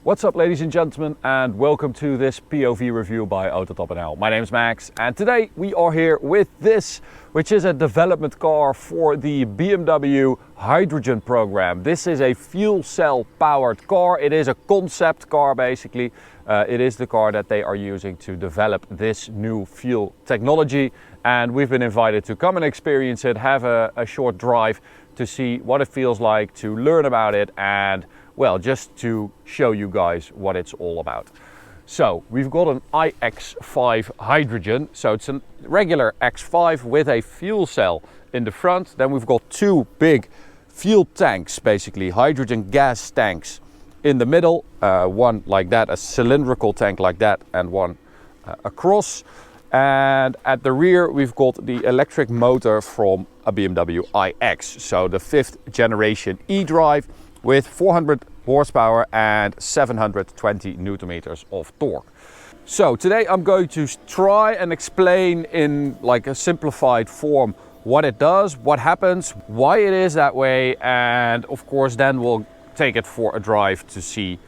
What's up, ladies and gentlemen, and welcome to this POV review by Auto. My name is Max, and today we are here with this, which is a development car for the BMW hydrogen program. This is a fuel cell powered car. It is a concept car basically. It is the car that they are using to develop this new fuel technology, and we've been invited to come and experience it, have a short drive to see what it feels like, to learn about it, and well, just to show you guys what it's all about. So we've got an iX5 hydrogen. So it's a regular X5 with a fuel cell in the front. Then we've got two big fuel tanks, basically hydrogen gas tanks in the middle. One like that, a cylindrical tank like that, and one across. And at the rear we've got the electric motor from a BMW iX. So the 5th generation e-drive with 400 horsepower and 720 newton meters of torque. So today I'm going to try and explain in like a simplified form what it does, what happens, why it is that way, and of course then we'll take it for a drive to see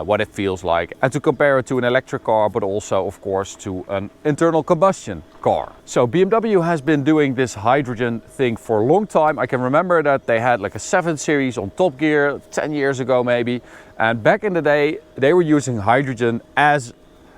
what it feels like, and to compare it to an electric car, but also of course to an internal combustion car. So BMW has been doing this hydrogen thing for a long time. I can remember that they had like a 7 Series on Top Gear 10 years ago maybe, and back in the day they were using hydrogen as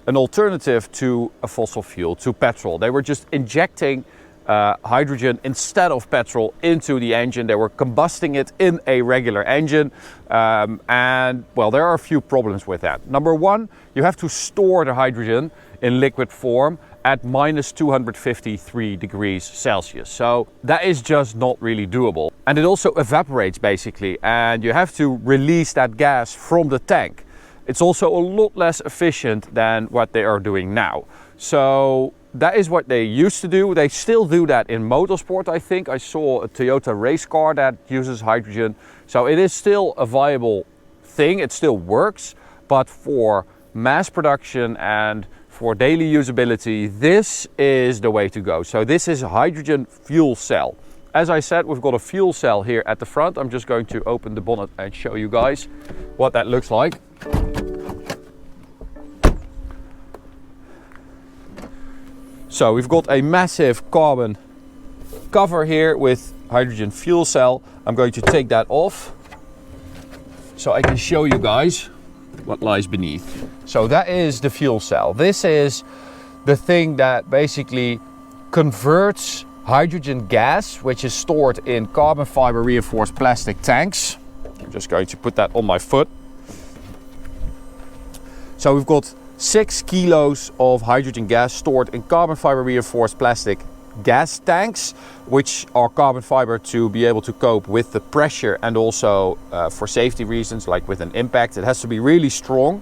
an alternative to a fossil fuel, to petrol. They were just injecting hydrogen instead of petrol into the engine. They were combusting it in a regular engine, and well, there are a few problems with that. Number one, you have to store the hydrogen in liquid form at minus 253 degrees Celsius. So that is just not really doable. And it also evaporates basically, and you have to release that gas from the tank. It's also a lot less efficient than what they are doing now. So that is what they used to do. They still do that in motorsport, I think. I saw a Toyota race car that uses hydrogen. So it is still a viable thing. It still works. But for mass production and for daily usability, this is the way to go. So this is a hydrogen fuel cell. As I said, we've got a fuel cell here at the front. I'm just going to open the bonnet and show you guys what that looks like. So we've got a massive carbon cover here with hydrogen fuel cell. I'm going to take that off so I can show you guys what lies beneath. So that is the fuel cell. This is the thing that basically converts hydrogen gas, which is stored in carbon fiber reinforced plastic tanks. I'm just going to put that on my foot. So we've got 6 kilos of hydrogen gas stored in carbon fiber reinforced plastic gas tanks, which are carbon fiber to be able to cope with the pressure, and also for safety reasons, like with an impact, it has to be really strong.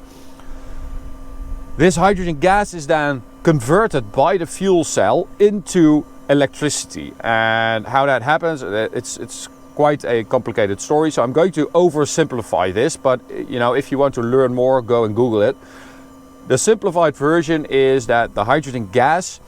This hydrogen gas is then converted by the fuel cell into electricity, and how that happens, it's quite a complicated story, so I'm going to oversimplify this, but you know, if you want to learn more, go and Google it. The simplified version is that the hydrogen gas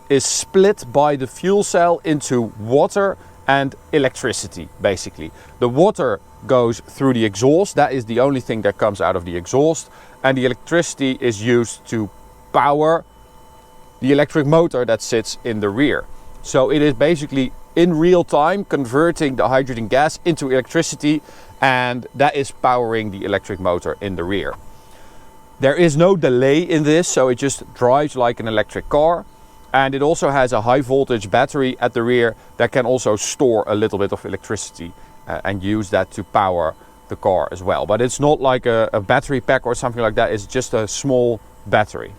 is split by the fuel cell into water and electricity, basically. The water goes through the exhaust. That is the only thing that comes out of the exhaust. And the electricity is used to power the electric motor that sits in the rear. So it is basically in real time converting the hydrogen gas into electricity, and that is powering the electric motor in the rear. There is no delay in this, so it just drives like an electric car. And it also has a high voltage battery at the rear that can also store a little bit of electricity and use that to power the car as well. But it's not like a battery pack or something like that, it's just a small battery.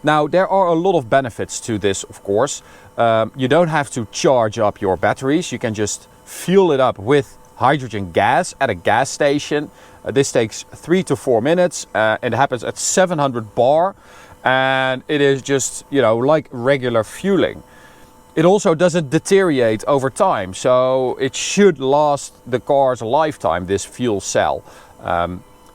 Now, there are a lot of benefits to this, of course. You don't have to charge up your batteries, you can just fuel it up with hydrogen gas at a gas station. This takes 3 to 4 minutes, and it happens at 700 bar, and it is just, you know, like regular fueling. It also doesn't deteriorate over time, so it should last the car's lifetime, this fuel cell.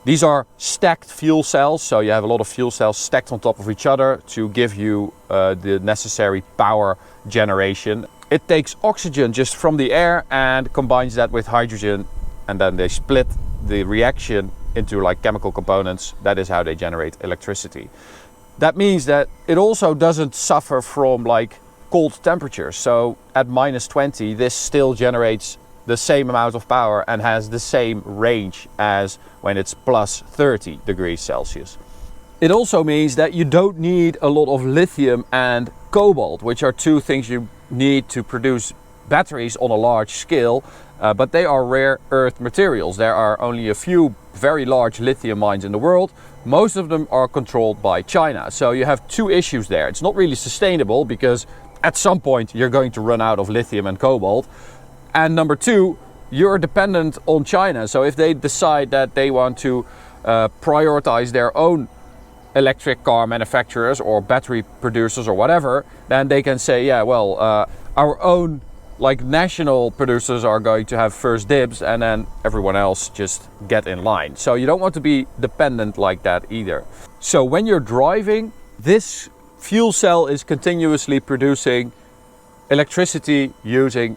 These are stacked fuel cells, so you have a lot of fuel cells stacked on top of each other to give you the necessary power generation. It takes oxygen just from the air and combines that with hydrogen, and then they split the reaction into like chemical components. That is how they generate electricity. That means that it also doesn't suffer from like cold temperatures. So at -20, this still generates the same amount of power and has the same range as when it's +30 degrees Celsius. It also means that you don't need a lot of lithium and cobalt, which are two things you need to produce batteries on a large scale, but they are rare earth materials. There are only a few very large lithium mines in the world. Most of them are controlled by China. So you have two issues there. It's not really sustainable because at some point you're going to run out of lithium and cobalt. And number two, you're dependent on China. So if they decide that they want to prioritize their own electric car manufacturers or battery producers or whatever, then they can say, yeah, well, our own like national producers are going to have first dibs, and then everyone else just get in line. So you don't want to be dependent like that either. So when you're driving, this fuel cell is continuously producing electricity using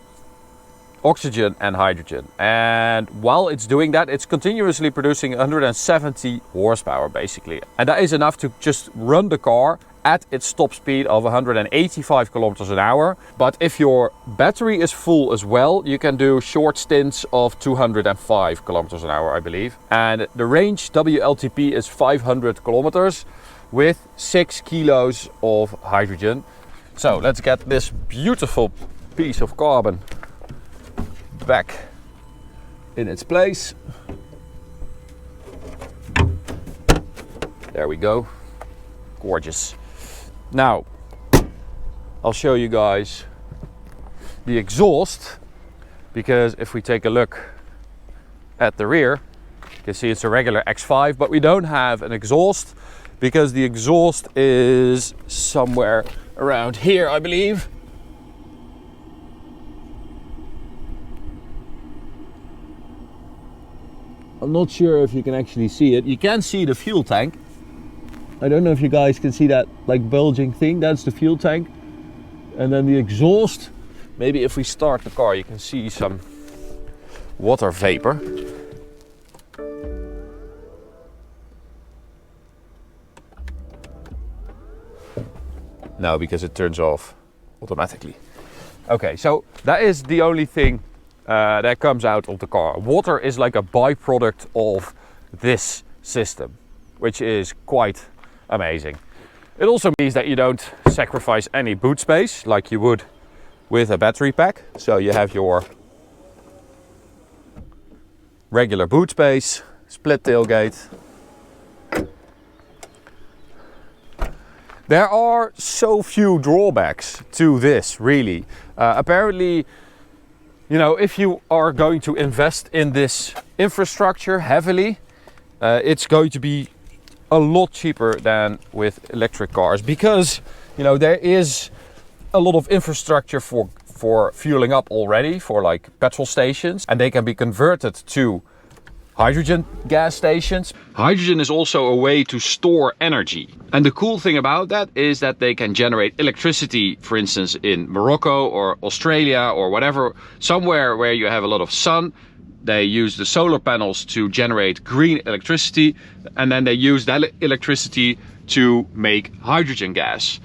oxygen and hydrogen. And while it's doing that, it's continuously producing 170 horsepower basically. And that is enough to just run the car at its top speed of 185 kilometers an hour. But if your battery is full as well, you can do short stints of 205 kilometers an hour, I believe. And the range WLTP is 500 kilometers with 6 kilos of hydrogen. So let's get this beautiful piece of carbon back in its place. There we go. Gorgeous. Now I'll show you guys the exhaust, because if we take a look at the rear, you can see it's a regular X5, but we don't have an exhaust because the exhaust is somewhere around here, I believe. I'm not sure if you can actually see it. You can see the fuel tank. I don't know if you guys can see that like bulging thing. That's the fuel tank. And then the exhaust, maybe if we start the car, you can see some water vapor. No, because it turns off automatically. Okay, so that is the only thing that comes out of the car. Water is like a byproduct of this system, which is quite amazing. It also means that you don't sacrifice any boot space like you would with a battery pack. So you have your regular boot space, split tailgate. There are so few drawbacks to this, really. Apparently, you know, if you are going to invest in this infrastructure heavily, it's going to be a lot cheaper than with electric cars, because, you know, there is a lot of infrastructure for fueling up already, for like petrol stations, and they can be converted to hydrogen gas stations. Hydrogen is also a way to store energy. And the cool thing about that is that they can generate electricity, for instance, in Morocco or Australia or whatever, somewhere where you have a lot of sun. They use the solar panels to generate green electricity, and then they use that electricity to make hydrogen gas.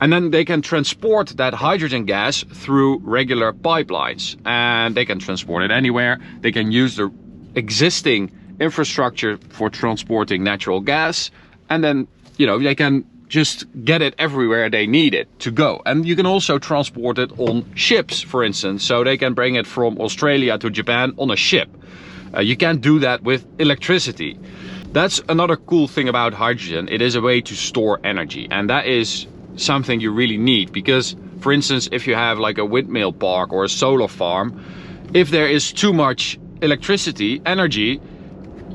And then they can transport that hydrogen gas through regular pipelines, and they can transport it anywhere. They can use the existing infrastructure for transporting natural gas, and then, you know, they can just get it everywhere they need it to go. And you can also transport it on ships, for instance, so they can bring it from Australia to Japan on a ship. You can't do that with electricity. That's another cool thing about hydrogen. It is a way to store energy, and that is something you really need, because, for instance, if you have like a windmill park or a solar farm, if there is too much electricity, energy,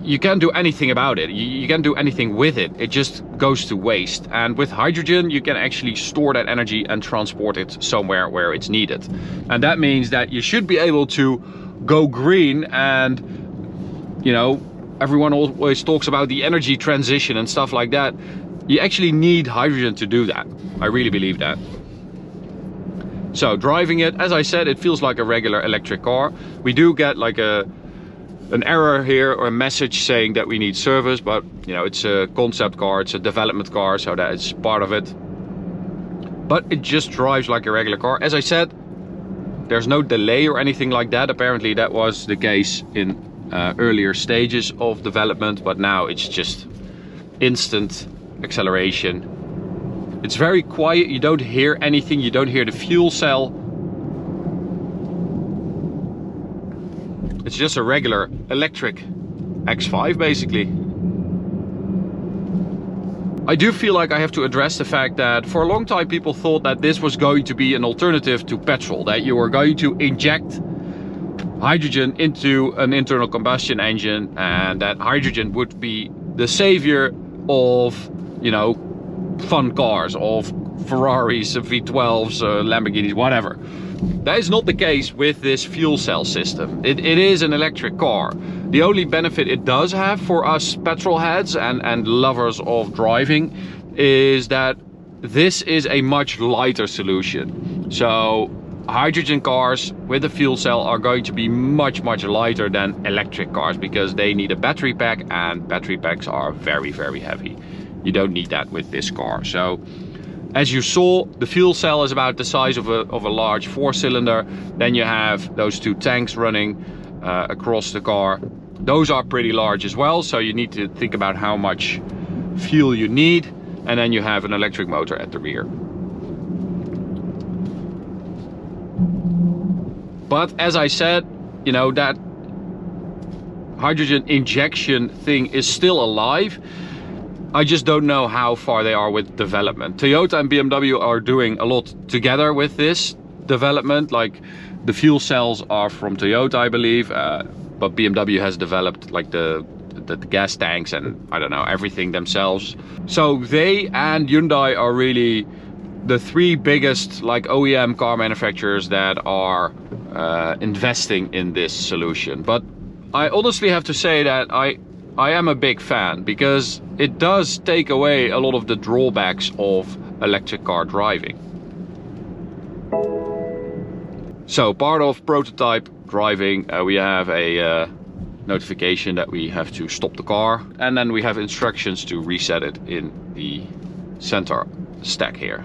you can't do anything about it. You can't do anything with it. It just goes to waste. And with hydrogen, you can actually store that energy and transport it somewhere where it's needed. And that means that you should be able to go green. And, you know, everyone always talks about the energy transition and stuff like that. You actually need hydrogen to do that. I really believe that. So driving it, as I said, it feels like a regular electric car. We do get like a an error here or a message saying that we need service, but you know, it's a concept car, it's a development car, so that is part of it. But it just drives like a regular car. As I said, there's no delay or anything like that. Apparently that was the case in earlier stages of development, but now it's just instant acceleration. It's very quiet, you don't hear anything, you don't hear the fuel cell. It's just a regular electric X5 basically. I do feel like I have to address the fact that for a long time people thought that this was going to be an alternative to petrol, that you were going to inject hydrogen into an internal combustion engine and that hydrogen would be the savior of, you know, fun cars, of Ferraris, V12s, Lamborghinis, whatever. That is not the case with this fuel cell system. It is an electric car. The only benefit it does have for us petrol heads and lovers of driving is that this is a much lighter solution. So hydrogen cars with a fuel cell are going to be much lighter than electric cars because they need a battery pack, and battery packs are very heavy. You don't need that with this car. So as you saw, the fuel cell is about the size of a large 4-cylinder. Then you have those two tanks running across the car. Those are pretty large as well, so you need to think about how much fuel you need. And then you have an electric motor at the rear. But as I said, you know, that hydrogen injection thing is still alive. I just don't know how far they are with development. Toyota and BMW are doing a lot together with this development. Like the fuel cells are from Toyota, I believe, but BMW has developed like the gas tanks and I don't know, everything themselves. So they and Hyundai are really the three biggest like OEM car manufacturers that are investing in this solution. But I honestly have to say that I am a big fan because it does take away a lot of the drawbacks of electric car driving. So part of prototype driving, we have a notification that we have to stop the car, and then we have instructions to reset it in the center stack here.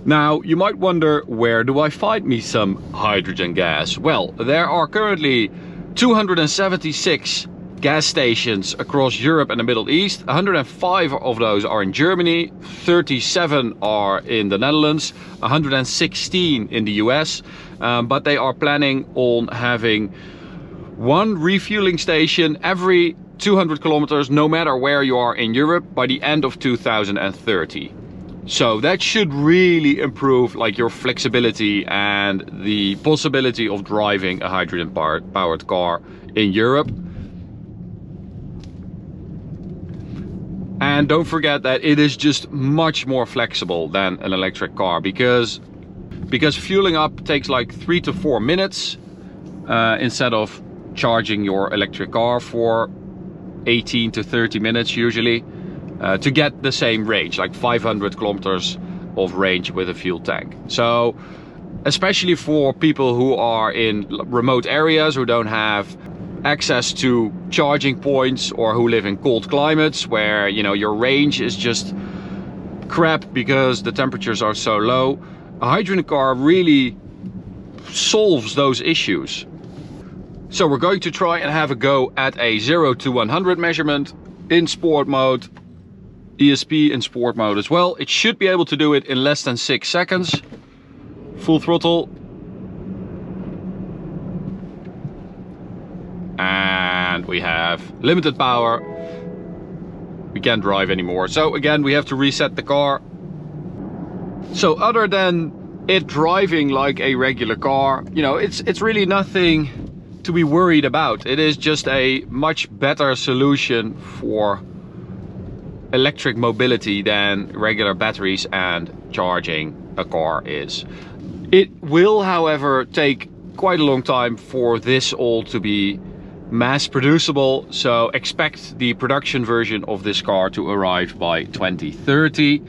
Now you might wonder, where do I find me some hydrogen gas? Well, there are currently 276 gas stations across Europe and the Middle East. 105 of those are in Germany, 37 are in the Netherlands, 116 in the US, but they are planning on having one refueling station every 200 kilometers, no matter where you are in Europe, by the end of 2030. So that should really improve like your flexibility and the possibility of driving a hydrogen powered car in Europe. And don't forget that it is just much more flexible than an electric car because fueling up takes like 3 to 4 minutes instead of charging your electric car for 18 to 30 minutes usually to get the same range, like 500 kilometers of range with a fuel tank. So especially for people who are in remote areas, who don't have access to charging points, or who live in cold climates where, you know, your range is just crap because the temperatures are so low, a hydrogen car really solves those issues. So we're going to try and have a go at a 0 to 100 measurement in sport mode, ESP in sport mode as well. It should be able to do it in less than 6 seconds. Full throttle. And we have limited power. We can't drive anymore. So again, we have to reset the car. So other than it driving like a regular car, you know, it's really nothing to be worried about. It is just a much better solution for electric mobility than regular batteries and charging a car is. It will, however, take quite a long time for this all to be mass producible, so expect the production version of this car to arrive by 2030.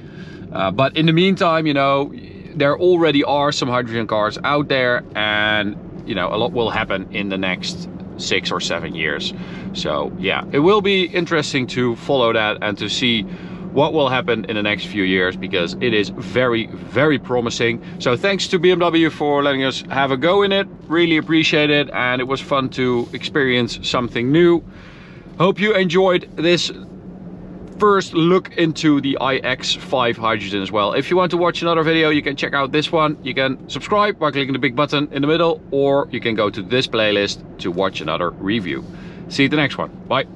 But in the meantime, you know, there already are some hydrogen cars out there, and you know, a lot will happen in the next 6 or 7 years. So yeah, it will be interesting to follow that and to see what will happen in the next few years, because it is very, very promising. So thanks to BMW for letting us have a go in it. Really appreciate it, and it was fun to experience something new. Hope you enjoyed this first look into the iX5 hydrogen as well. If you want to watch another video, you can check out this one. You can subscribe by clicking the big button in the middle, or you can go to this playlist to watch another review. See you at the next one. Bye.